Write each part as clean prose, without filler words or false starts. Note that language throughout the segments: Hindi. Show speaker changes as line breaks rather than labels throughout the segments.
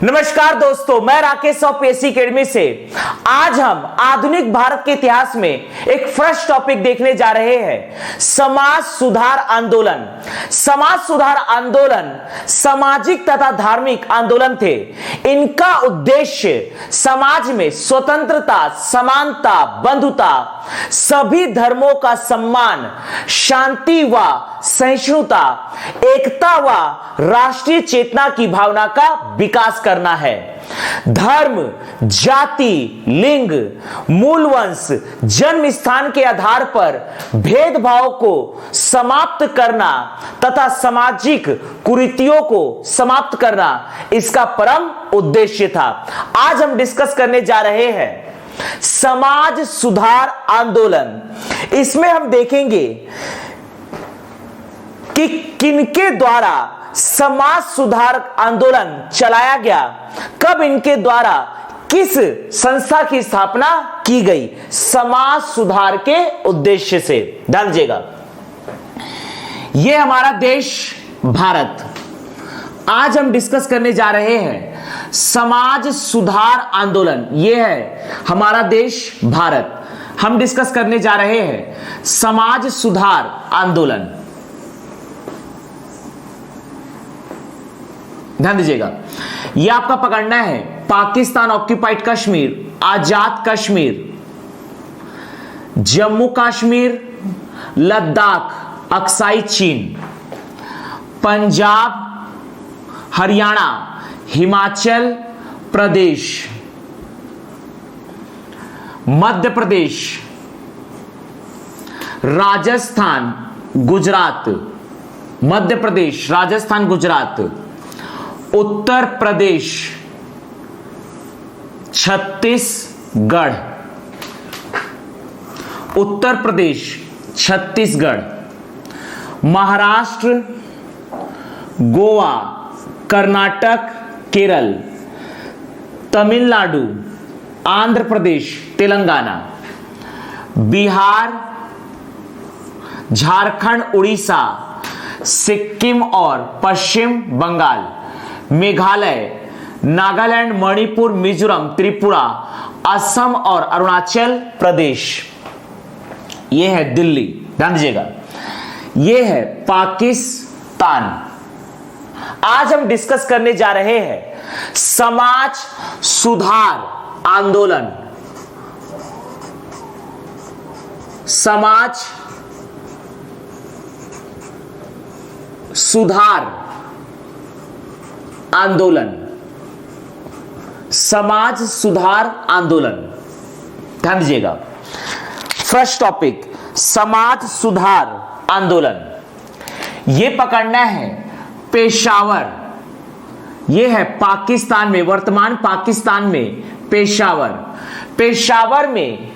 नमस्कार दोस्तों, मैं राकेश ऑफ पीएससी एकेडमी से आज हम आधुनिक भारत के इतिहास में एक फ्रेश टॉपिक देखने जा रहे हैं। समाज सुधार आंदोलन। समाज सुधार आंदोलन सामाजिक तथा धार्मिक आंदोलन थे। इनका उद्देश्य समाज में स्वतंत्रता, समानता, बंधुता, सभी धर्मों का सम्मान, शांति व सहिष्णुता, एकता व राष्ट्रीय चेतना की भावना का विकास करना है। धर्म, जाति, लिंग, मूल वंश, जन्म स्थान के आधार पर भेदभाव को समाप्त करना तथा सामाजिक कुरीतियों को समाप्त करना इसका परम उद्देश्य था। आज हम डिस्कस करने जा रहे हैं समाज सुधार आंदोलन। इसमें हम देखेंगे कि किनके द्वारा समाज सुधार आंदोलन चलाया गया, कब इनके द्वारा किस संस्था की स्थापना की गई समाज सुधार के उद्देश्य से। ध्यान दीजिएगा, यह हमारा देश भारत। आज हम डिस्कस करने जा रहे हैं समाज सुधार आंदोलन। यह है हमारा देश भारत। हम डिस्कस करने जा रहे हैं समाज सुधार आंदोलन। ध्यान दीजिएगा, यह आपका पकड़ना है पाकिस्तान ऑक्यूपाइड कश्मीर, आजाद कश्मीर, जम्मू कश्मीर, लद्दाख, अक्साई चीन, पंजाब, हरियाणा, हिमाचल प्रदेश, मध्य प्रदेश, राजस्थान, गुजरात, मध्य प्रदेश, राजस्थान, गुजरात, उत्तर प्रदेश, छत्तीसगढ़, उत्तर प्रदेश, छत्तीसगढ़, महाराष्ट्र, गोवा, कर्नाटक, केरल, तमिलनाडु, आंध्र प्रदेश, तेलंगाना, बिहार, झारखंड, उड़ीसा, सिक्किम और पश्चिम बंगाल, मेघालय, नागालैंड, मणिपुर, मिजोरम, त्रिपुरा, असम और अरुणाचल प्रदेश। यह है दिल्ली। ध्यान दीजिएगा, यह है पाकिस्तान। आज हम डिस्कस करने जा रहे हैं समाज सुधार आंदोलन। समाज सुधार आंदोलन। समाज सुधार आंदोलन। ध्यान दीजिएगा, फर्स्ट टॉपिक समाज सुधार आंदोलन। यह पकड़ना है पेशावर। यह है पाकिस्तान में, वर्तमान पाकिस्तान में पेशावर। पेशावर में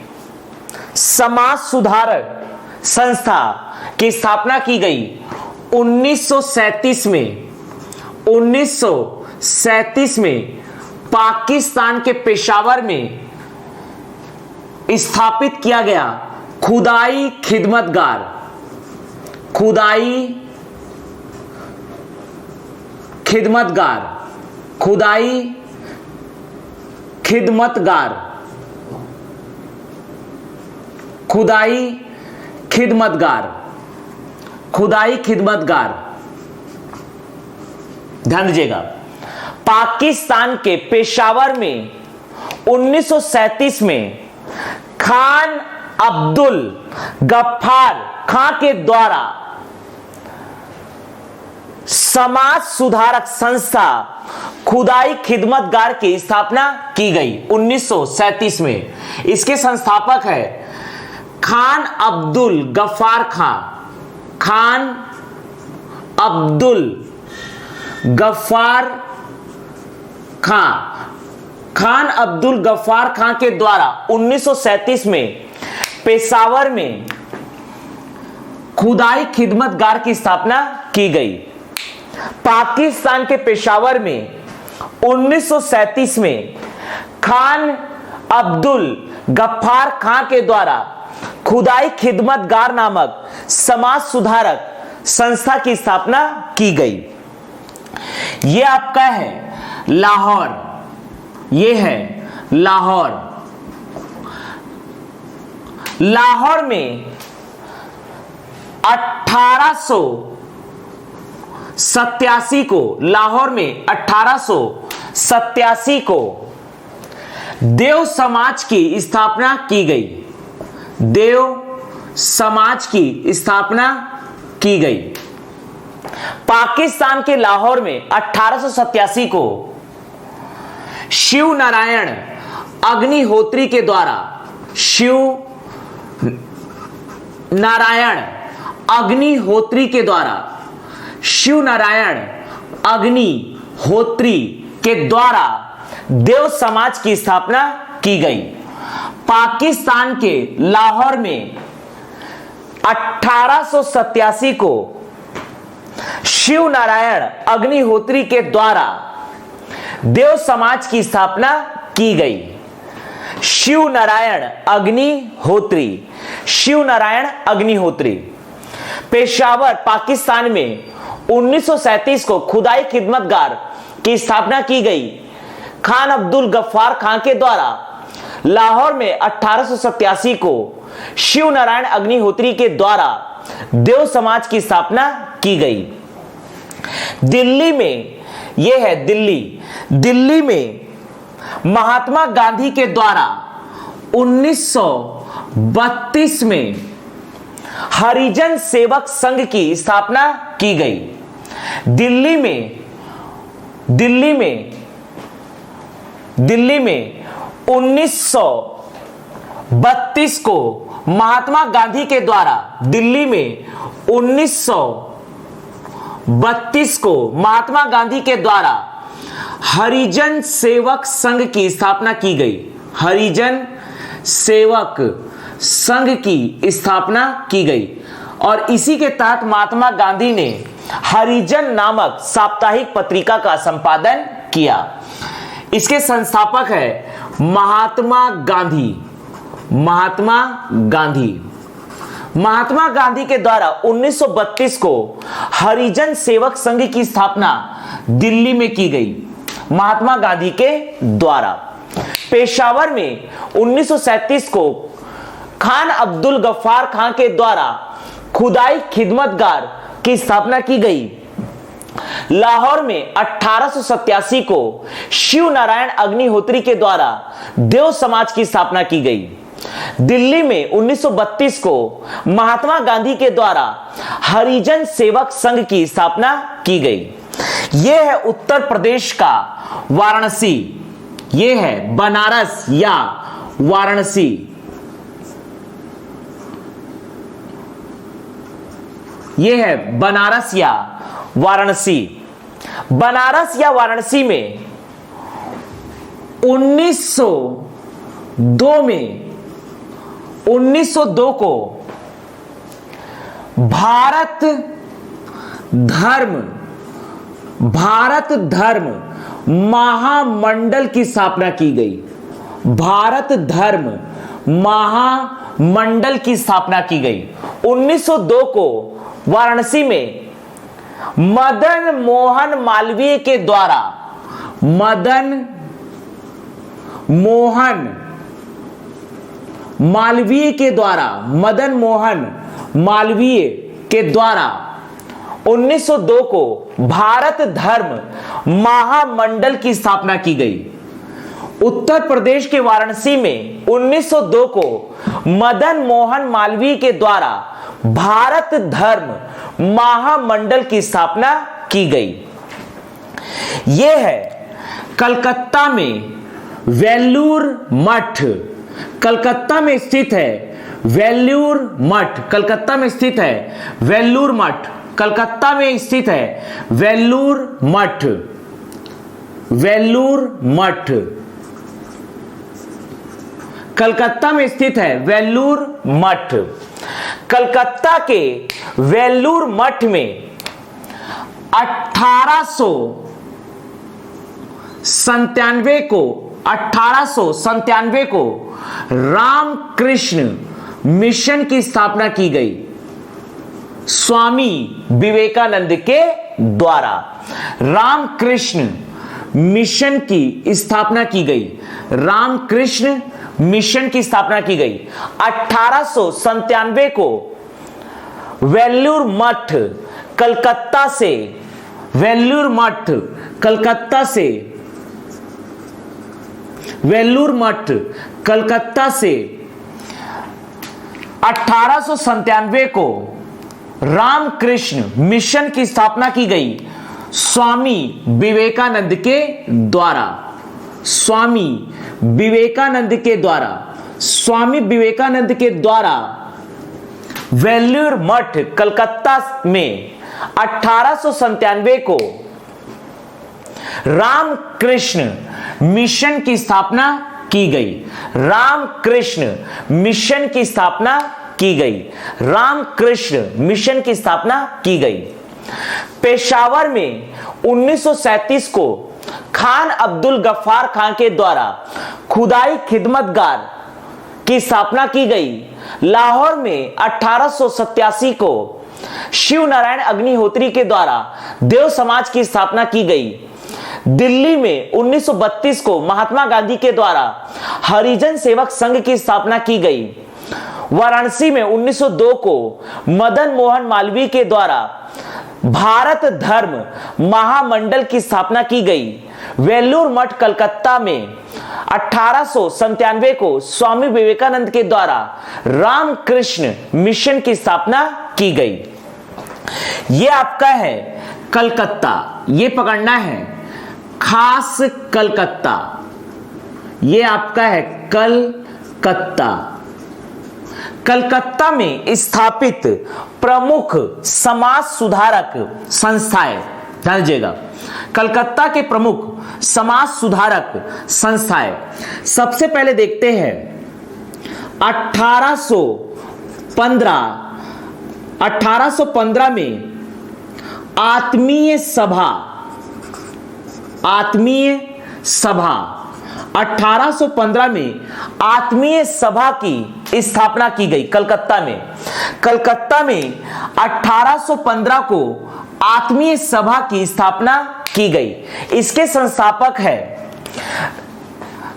समाज सुधारक संस्था की स्थापना की गई 1937 में। 1937 में पाकिस्तान के पेशावर में स्थापित किया गया खुदाई खिदमतगार। खुदाई खिदमतगार। खुदाई खिदमतगार। खुदाई खिदमतगार। खुदाई खिदमतगार। ध्यान दीजिएगा, पाकिस्तान के पेशावर में 1937 में खान अब्दुल गफ्फार खां के द्वारा समाज सुधारक संस्था खुदाई खिदमतगार की स्थापना की गई 1937 में। इसके संस्थापक है खान अब्दुल गफ्फार खां। खान अब्दुल गफ्फार खां। खान अब्दुल गफ्फार खां के द्वारा 1937 में पेशावर में खुदाई खिदमतगार की स्थापना की गई। पाकिस्तान के पेशावर में 1937 में खान अब्दुल गफ्फार खां के द्वारा खुदाई खिदमतगार नामक समाज सुधारक संस्था की स्थापना की गई। यह आपका है लाहौर, ये है लाहौर। लाहौर में 1887 को, लाहौर में 1887 को देव समाज की स्थापना की गई। देव समाज की स्थापना की गई। पाकिस्तान के लाहौर में 1887 को शिव नारायण अग्निहोत्री के द्वारा, शिव नारायण अग्निहोत्री के द्वारा, शिव नारायण अग्निहोत्री के द्वारा देव समाज की स्थापना की गई। पाकिस्तान के लाहौर में 1887 को शिव नारायण अग्निहोत्री के द्वारा देव समाज की स्थापना की गई। शिव नारायण अग्निहोत्री, शिव नारायण अग्निहोत्री। पेशावर पाकिस्तान में 1937 को खुदाई खिदमतगार की स्थापना की गई। खान अब्दुल गफ्फार खान के द्वारा लाहौर में 1887 को शिव नारायण अग्निहोत्री के द्वारा देव समाज की स्थापना की गई। दिल्ली में, यह है दिल्ली, दिल्ली में महात्मा गांधी के द्वारा 1932 में हरिजन सेवक संघ की स्थापना की गई। दिल्ली में 1932 को महात्मा गांधी के द्वारा, दिल्ली में 1932 को महात्मा गांधी के द्वारा हरिजन सेवक संघ की स्थापना की गई। हरिजन सेवक संघ की स्थापना की गई और इसी के तहत महात्मा गांधी ने हरिजन नामक साप्ताहिक पत्रिका का संपादन किया। इसके संस्थापक है महात्मा गांधी। महात्मा गांधी, महात्मा गांधी के द्वारा 1932 को हरिजन सेवक संघ की स्थापना दिल्ली में की गई, महात्मा गांधी के द्वारा। पेशावर में 1937 को खान अब्दुल गफ्फार खान के द्वारा खुदाई खिदमतगार की स्थापना की गई। लाहौर में 1887 को शिव नारायण अग्निहोत्री के द्वारा देव समाज की स्थापना की गई। दिल्ली में 1932 को महात्मा गांधी के द्वारा हरिजन सेवक संघ की स्थापना की गई। यह है उत्तर प्रदेश का वाराणसी, यह है बनारस या वाराणसी। यह है बनारस या वाराणसी। बनारस या वाराणसी में 1902 को भारत धर्म महामंडल की स्थापना की गई। भारत धर्म महामंडल की स्थापना की गई। 1902 को वाराणसी में मदन मोहन मालवीय के द्वारा, मदन मोहन मालवीय के द्वारा, मदन मोहन मालवीय के द्वारा 1902 को भारत धर्म महामंडल की स्थापना की गई। उत्तर प्रदेश के वाराणसी में 1902 को मदन मोहन मालवीय के द्वारा भारत धर्म महामंडल की स्थापना की गई। यह है कलकत्ता में वेल्लूर मठ, कलकत्ता में स्थित है वेल्लूर मठ, कलकत्ता में स्थित है वेल्लूर मठ, कलकत्ता में स्थित है वेल्लूर मठ, वेल्लूर मठ, कलकत्ता में स्थित है वेल्लूर मठ। कलकत्ता के वेल्लूर मठ में 1897 को रामकृष्ण मिशन की स्थापना की गई स्वामी विवेकानंद के द्वारा। रामकृष्ण मिशन की स्थापना की गई। रामकृष्ण मिशन की स्थापना की गई। 1897 को वेल्लूर मठ कलकत्ता से, वेल्लूर मठ कलकत्ता से, वेल्लूर मठ कलकत्ता से 1897 को रामकृष्ण मिशन की स्थापना की गई स्वामी विवेकानंद के द्वारा। स्वामी विवेकानंद के द्वारा, स्वामी विवेकानंद के द्वारा वेल्लूर मठ कलकत्ता में 1897 को रामकृष्ण मिशन की स्थापना की गई। रामकृष्ण मिशन की स्थापना की गई। रामकृष्ण मिशन की स्थापना की गई। पेशावर में 1937 को खान अब्दुल गफ्फार खान के द्वारा खुदाई खिदमतगार की स्थापना की गई। लाहौर में 1887 को शिव नारायण अग्निहोत्री के द्वारा देव समाज की स्थापना की गई। दिल्ली में 1932 को महात्मा गांधी के द्वारा हरिजन सेवक संघ की स्थापना की गई। वाराणसी में 1902 को मदन मोहन मालवीय के द्वारा भारत धर्म महामंडल की स्थापना की गई। वेल्लूर मठ कलकत्ता में 1897 को स्वामी विवेकानंद के द्वारा रामकृष्ण मिशन की स्थापना की गई। यह आपका है कलकत्ता, यह पकड़ना है खास कलकत्ता, यह आपका है कलकत्ता। कलकत्ता में स्थापित प्रमुख समाज सुधारक संस्थाएं, ध्यान दीजिएगा, कलकत्ता के प्रमुख समाज सुधारक संस्थाएं। सबसे पहले देखते हैं 1815 में आत्मीय सभा, आत्मीय सभा 1815 में आत्मीय सभा की स्थापना की गई कलकत्ता में। कलकत्ता में 1815 को आत्मीय सभा की स्थापना की गई। इसके संस्थापक है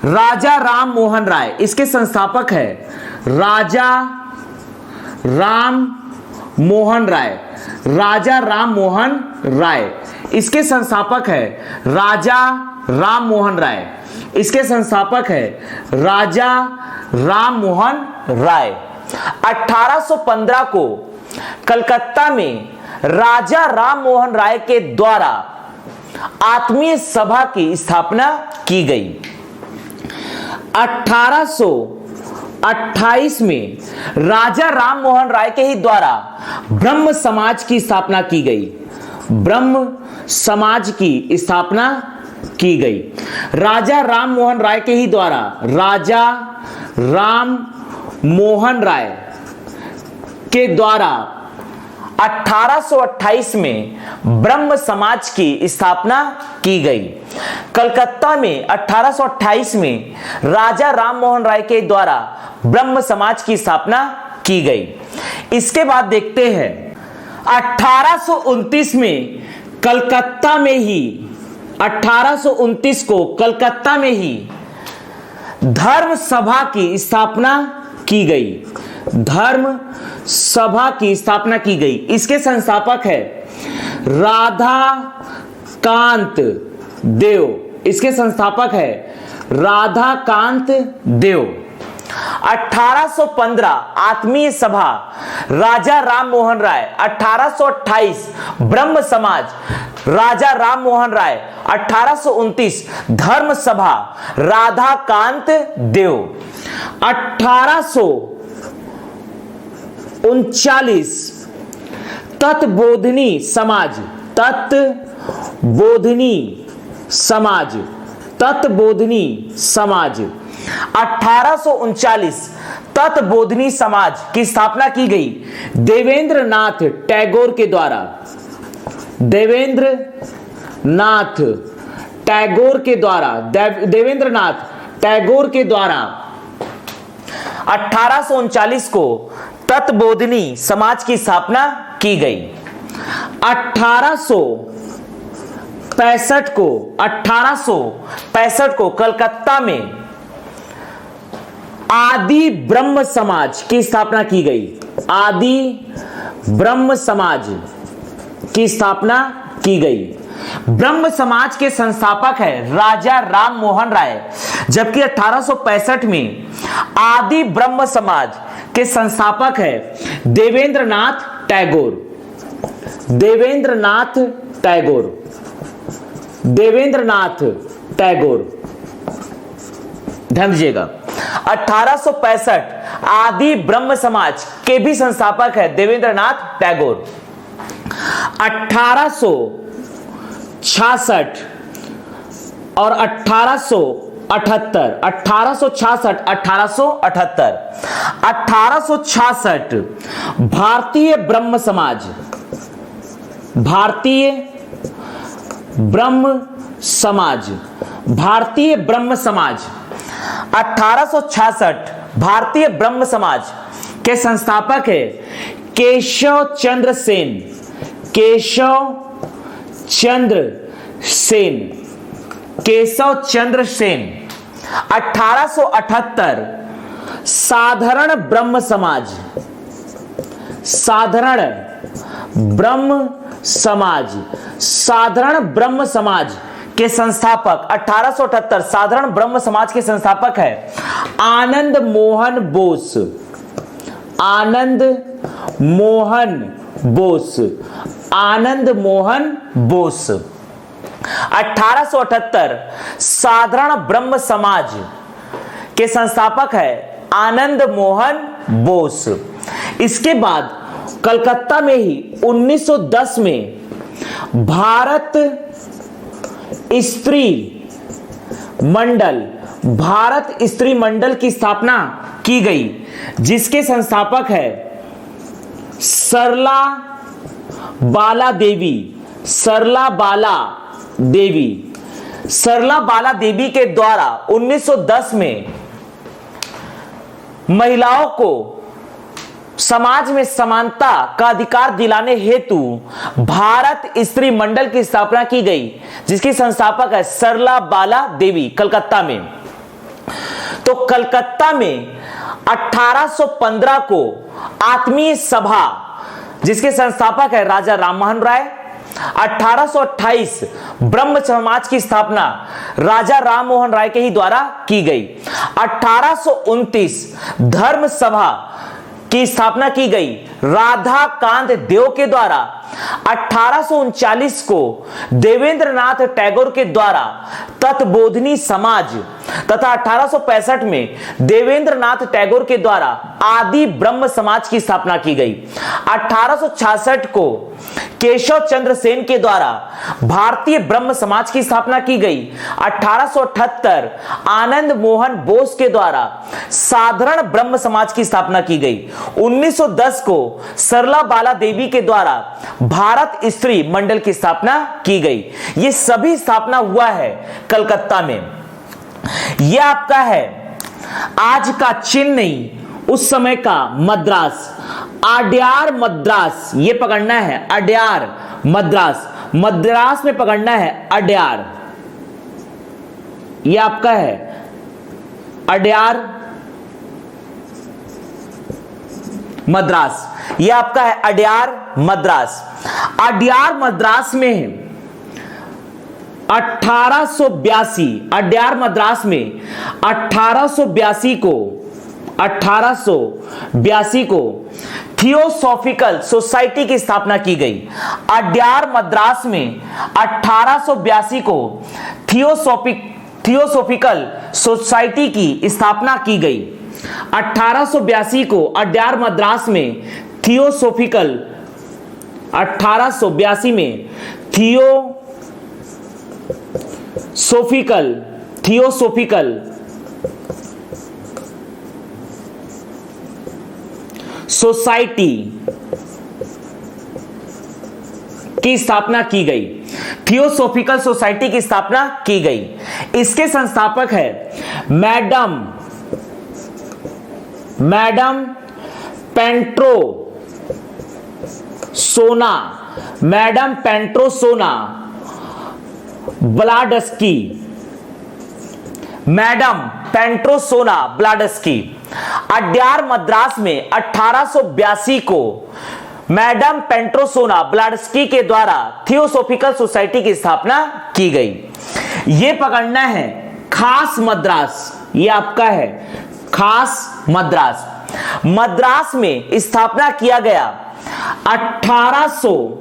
राजा राम मोहन राय। इसके संस्थापक है राजा राम मोहन राय, राजा राम मोहन राय। इसके संस्थापक है राजा राम मोहन राय। इसके संस्थापक है राजा राम मोहन राय। 1815 को कलकत्ता में राजा राम मोहन राय के द्वारा आत्मीय सभा की स्थापना की गई। 1828 में राजा राम मोहन राय के ही द्वारा ब्रह्म समाज की स्थापना की गई। ब्रह्म समाज की स्थापना की गई। राजा राम मोहन राय के ही द्वारा, राजा राम मोहन राय के द्वारा 1828 में ब्रह्म समाज की स्थापना की गई। कलकत्ता में 1828 में राजा राम मोहन राय के द्वारा ब्रह्म समाज की स्थापना की गई। इसके बाद देखते हैं 1829 में कलकत्ता में ही, 1829 को कलकत्ता में ही धर्म सभा की स्थापना की गई। धर्म सभा की स्थापना की गई। इसके संस्थापक है राधा कांत देव। इसके संस्थापक है राधा कांत देव। 1815 आत्मीय सभा राजा राम मोहन राय। 1828 ब्रह्म समाज राजा राम मोहन राय। 1829 धर्म सभा राधा कांत देव। 1839 तत्बोधिनी समाज, तत्बोधिनी समाज, तत्बोधिनी समाज। 1839 तत्बोधिनी समाज की स्थापना की गई देवेंद्र नाथ टैगोर के द्वारा। देवेंद्र नाथ टैगोर के द्वारा, देवेंद्र नाथ टैगोर के द्वारा 1839 को तत्बोधिनी समाज की स्थापना की गई। 1865 को कलकत्ता में आदि ब्रह्म समाज की स्थापना की गई। आदि ब्रह्म समाज की स्थापना की गई। ब्रह्म समाज के संस्थापक है राजा राम मोहन राय, जबकि 1865 में आदि ब्रह्म समाज के संस्थापक है देवेंद्रनाथ टैगोर। देवेंद्रनाथ टैगोर, देवेंद्रनाथ टैगोर, ध्यान दीजिएगा। 1865 आदि ब्रह्म समाज के भी संस्थापक है देवेंद्रनाथ टैगोर। 1866 और 1868, 1866 1868, 1866 भारतीय ब्रह्म समाज, भारतीय ब्रह्म समाज, भारतीय ब्रह्म समाज। 1866 भारतीय ब्रह्म समाज के संस्थापक है केशव चंद्र सेन। केशव चंद्र सेन, केशव चंद्र सेन। 1878 साधारण ब्रह्म समाज, साधारण ब्रह्म समाज, साधारण ब्रह्म समाज के संस्थापक 1878 साधारण ब्रह्म समाज के संस्थापक है आनंद मोहन बोस। आनंद मोहन बोस, आनंद मोहन बोस। 1878 साधारण ब्रह्म समाज के संस्थापक है आनंद मोहन बोस। इसके बाद कलकत्ता में ही 1910 में भारत स्त्री मंडल, भारत स्त्री मंडल की स्थापना की गई, जिसके संस्थापक है सरला बाला देवी। सरला बाला देवी, सरला बाला देवी के द्वारा 1910 में महिलाओं को समाज में समानता का अधिकार दिलाने हेतु भारत स्त्री मंडल की स्थापना की गई, जिसकी संस्थापक है सरला बाला देवी, कलकत्ता में। तो कलकत्ता में 1815 को आत्मीय सभा, जिसके संस्थापक है राजा राममोहन राय। 1828 ब्रह्म समाज की स्थापना राजा राममोहन राय के ही द्वारा की गई। 1829 धर्म सभा की स्थापना की गई राधा कांत देव के द्वारा। 1839 को देवेंद्रनाथ टैगोर के द्वारा तत्बोधिनी समाज तथा 1865 में देवेंद्रनाथ टैगोर के द्वारा आदि ब्रह्म समाज की स्थापना की गई। 1866 को केशव चंद्र सेन के द्वारा भारतीय ब्रह्म समाज की स्थापना की गई। 1878 आनंद मोहन बोस के द्वारा साधारण ब्रह्म समाज की स्थापना की गई। 1910 को सरला बाला देवी के द्वारा भारत स्त्री मंडल की स्थापना की गई। ये सभी स्थापना हुआ है कलकत्ता में। यह आपका है आज का चेन्नई, उस समय का मद्रास, अड्यार मद्रास, ये पकड़ना है अड्यार मद्रास, मद्रास में पकड़ना है अड्यार। ये आपका है अड्यार मद्रास, ये आपका है अड्यार मद्रास। अड्यार मद्रास में 1882, अड्यार मद्रास में 1882 को थियोसॉफिकल सोसाइटी की स्थापना की गई। अड्यार मद्रास में 1882 को थियोसॉफिकल सोसाइटी की स्थापना की गई। 1882 को अड्यार मद्रास में थियोसॉफिकल, 1882 में थियोसॉफिकल सोसाइटी की स्थापना की गई। थियोसॉफिकल सोसाइटी की स्थापना की गई। इसके संस्थापक है मैडम पेंट्रो सोना, मैडम पेंट्रो सोना, ब्लाडस्की, मैडम पेट्रोसोना ब्लाडस्की। अड्यार मद्रास में 1882 को मैडम पेट्रोसोना ब्लाडस्की के द्वारा थियोसोफिकल सोसाइटी की स्थापना की गई। यह पकड़ना है खास मद्रास, ये आपका है खास मद्रास। मद्रास में स्थापना किया गया 1800,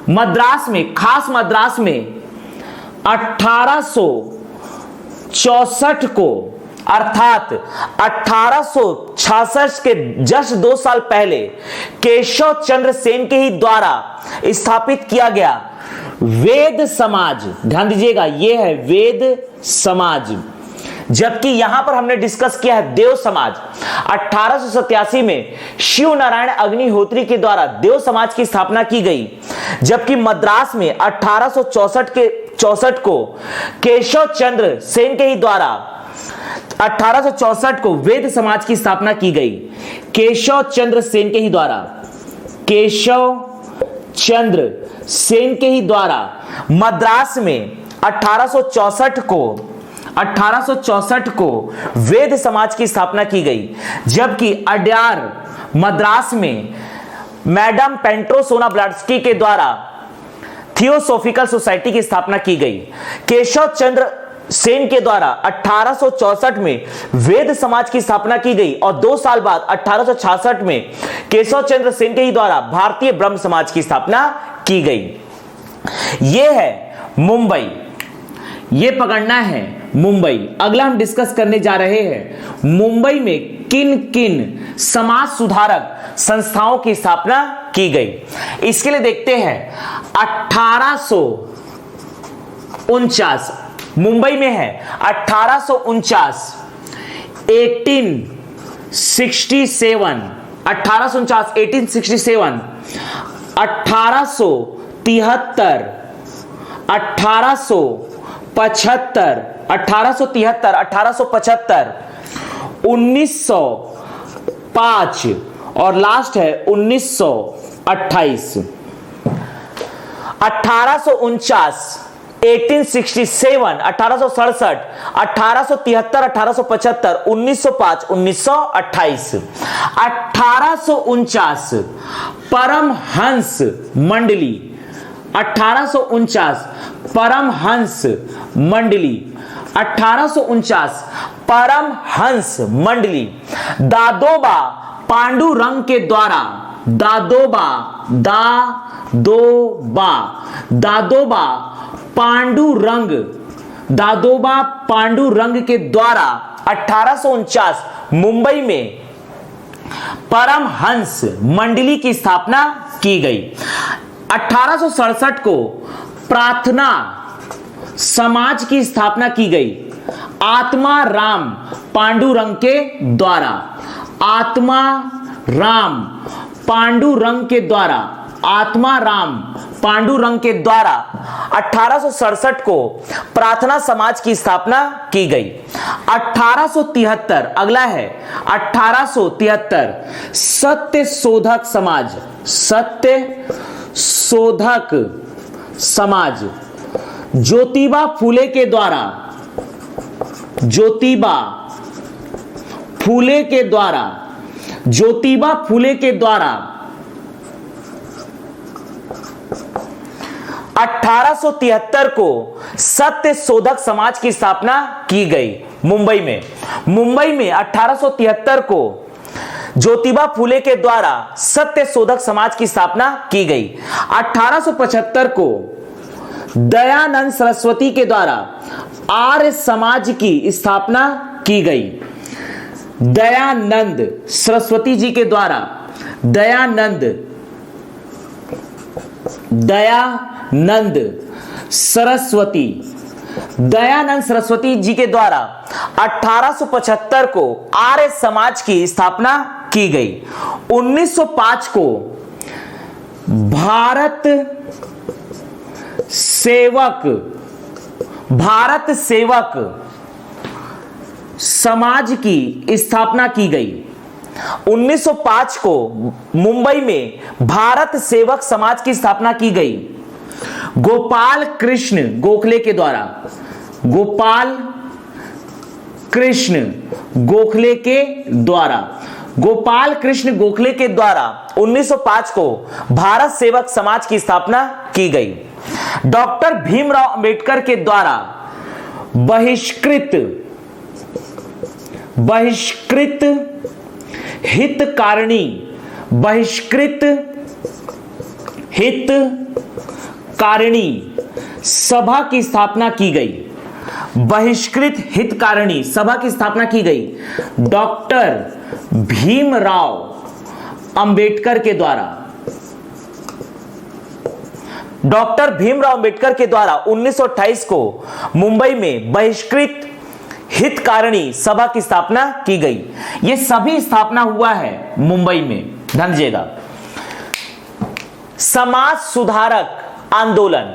मद्रास में खास मद्रास में 1864 को, अर्थात 1866 के जस्ट 2 साल पहले केशव चंद्र सेन के ही द्वारा स्थापित किया गया वेद समाज। ध्यान दीजिएगा, यह है वेद समाज। जबकि यहां पर हमने डिस्कस किया है देव समाज। 1887 में शिव नारायण अग्निहोत्री के द्वारा देव समाज की स्थापना की गई। जबकि मद्रास में 1864 को केशव चंद्र सेन के ही द्वारा 1864 को वेद समाज की स्थापना की गई। केशव चंद्र सेन के ही द्वारा, केशव चंद्र सेन के ही द्वारा मद्रास में 1864 को वेद समाज की स्थापना की गई। जबकि अड्यार मद्रास में मैडम पेट्रोसोना ब्लाडस्की के द्वारा थियोसोफिकल सोसाइटी की स्थापना की गई। केशव चंद्र सेन के द्वारा 1864 में वेद समाज की स्थापना की गई और 2 साल बाद 1866 में केशव चंद्र सेन के ही द्वारा भारतीय ब्रह्म समाज की स्थापना की गई। यह है मुंबई, यह पकड़ना है मुंबई। अगला हम डिस्कस करने जा रहे हैं मुंबई में किन किन समाज सुधारक संस्थाओं की स्थापना की गई। इसके लिए देखते हैं 1849 मुंबई में है 1849, 1867, 1849, 1867, 1873, 1875, 1873, 1875, 1905 और लास्ट है 1928। 1849, 1867, 1867, 1873, 1875, 1905, 1928। 1849 परमहंस मंडली, 1849 परमहंस मंडली, 1849 परमहंस मंडली दादोबा पांडुरंग के द्वारा, दादोबा पांडुरंग के द्वारा 1849 मुंबई में परमहंस मंडली की स्थापना की गई। 1867 को प्रार्थना समाज की स्थापना की गई आत्मा राम पांडुरंग के द्वारा, आत्मा राम पांडुरंग के द्वारा, आत्मा राम पांडुरंग के द्वारा 1867 को प्रार्थना समाज की स्थापना की गई। 1873 अगला है 1873 सत्य शोधक समाज, सत्य शोधक समाज ज्योतिबा फूले के द्वारा, ज्योतिबा फूले के द्वारा, ज्योतिबा फूले के द्वारा 1873 को सत्य शोधक समाज की स्थापना की गई मुंबई में। मुंबई में 1873 को ज्योतिबा फूले के द्वारा सत्य शोधक समाज की स्थापना की गई। 1875 को दयानंद सरस्वती के द्वारा आर्य समाज की स्थापना की गई। दयानंद सरस्वती जी के द्वारा, दयानंद सरस्वती जी के द्वारा 1875 को आर्य समाज की स्थापना की गई। 1905 को भारत सेवक समाज की स्थापना की गई। 1905 को मुंबई में भारत सेवक समाज की स्थापना की गई। गोपाल कृष्ण गोखले के द्वारा, गोपाल कृष्ण गोखले के द्वारा, गोपाल कृष्ण गोखले के द्वारा 1905 को भारत सेवक समाज की स्थापना की गई। डॉक्टर भीमराव अंबेडकर के द्वारा बहिष्कृत हितकारिणी सभा की स्थापना की गई। बहिष्कृत हितकारिणी सभा की स्थापना की गई डॉक्टर भीमराव अंबेडकर के द्वारा। डॉक्टर भीमराव अंबेडकर के द्वारा 1928 को मुंबई में बहिष्कृत हितकारिणी सभा की स्थापना की गई। यह सभी स्थापना हुआ है मुंबई में, ध्यान दीजिएगा। समाज सुधारक आंदोलन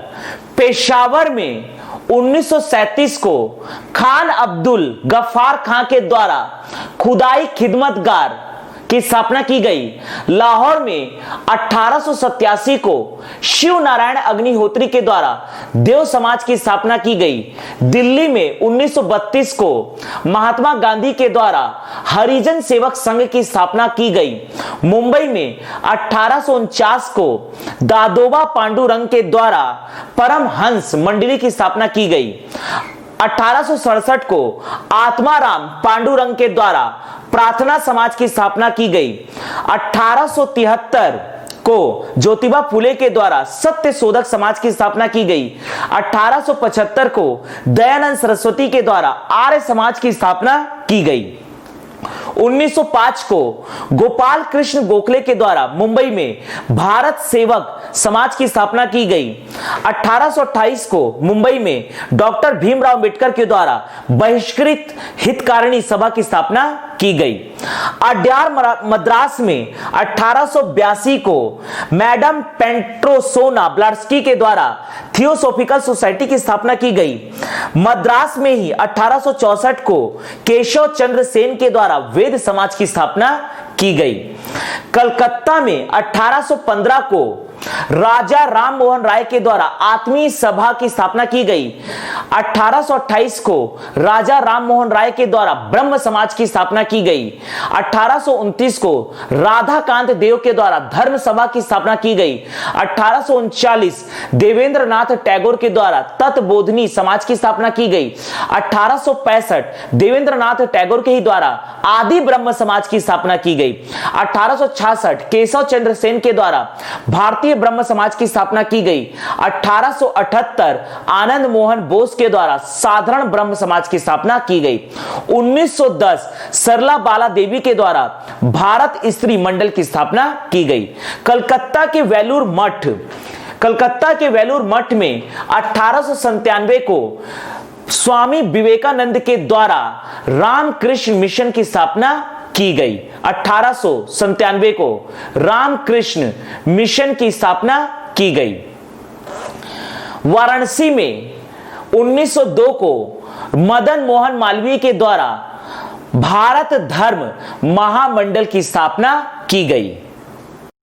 पेशावर में 1937 को खान अब्दुल गफ्फार खां के द्वारा खुदाई खिदमतगार की स्थापना की गई। लाहौर में 1887 को शिव नारायण अग्निहोत्री के द्वारा देव समाज की स्थापना की गई। दिल्ली में 1932 को महात्मा गांधी के द्वारा हरिजन सेवक संघ की स्थापना की गई। मुंबई में 1849 को दादोबा पांडुरंग के द्वारा परमहंस मंडली की स्थापना की गई। 1867 को आत्माराम पांडुरंग के द्वारा प्रार्थना समाज की स्थापना की गई। 1873 को ज्योतिबा फुले के द्वारा सत्य शोधक समाज की स्थापना की गई। 1875 को दयानंद सरस्वती के द्वारा आर्य समाज की स्थापना की गई। 1905 को गोपाल कृष्ण गोखले के द्वारा मुंबई में भारत सेवक समाज की स्थापना की गई। 1828 को मुंबई में डॉक्टर भीमराव अंबेडकर के द्वारा बहिष्कृत हितकारिणी सभा की स्थापना की गई। अड्यार मद्रास में 1882 को मैडम पेट्रोसोना ब्लाट्स्की के द्वारा थियोसोफिकल सोसाइटी की स्थापना की गई। मद्रास में ही 1864 को केशव चंद्र सेन के द्वारा वेद समाज की स्थापना की गई। कलकत्ता में 1815 को राजा राम मोहन राय के द्वारा आत्मीय सभा की स्थापना की गई। 1828 को राजा राम मोहन राय के द्वारा ब्रह्म समाज की स्थापना की गई। 1829 को राधाकांत देव के द्वारा धर्म सभा की स्थापना की गई। 1839 देवेंद्र नाथ टैगोर के द्वारा तत्बोधनी समाज की स्थापना की गई। 1865 देवेंद्र नाथ टैगोर के ही द्वारा आदि ब्रह्म समाज की स्थापना की गई। 1866 केशव चंद्र सेन के द्वारा भारतीय ब्रह्म समाज की स्थापना की गई। 1878 आनंद मोहन बोस के द्वारा साधारण ब्रह्म समाज की स्थापना की गई। 1910 सरला बाला देवी के द्वारा भारत स्त्री मंडल की स्थापना की गई। कलकत्ता के वेलूर मठ में 1897 को स्वामी विवेकानंद के द्वारा रामकृष्ण मिशन की स्थापना की गई। 1897 को रामकृष्ण मिशन की स्थापना की गई। वाराणसी में 1902 को मदन मोहन मालवीय के द्वारा भारत धर्म महामंडल की स्थापना की गई।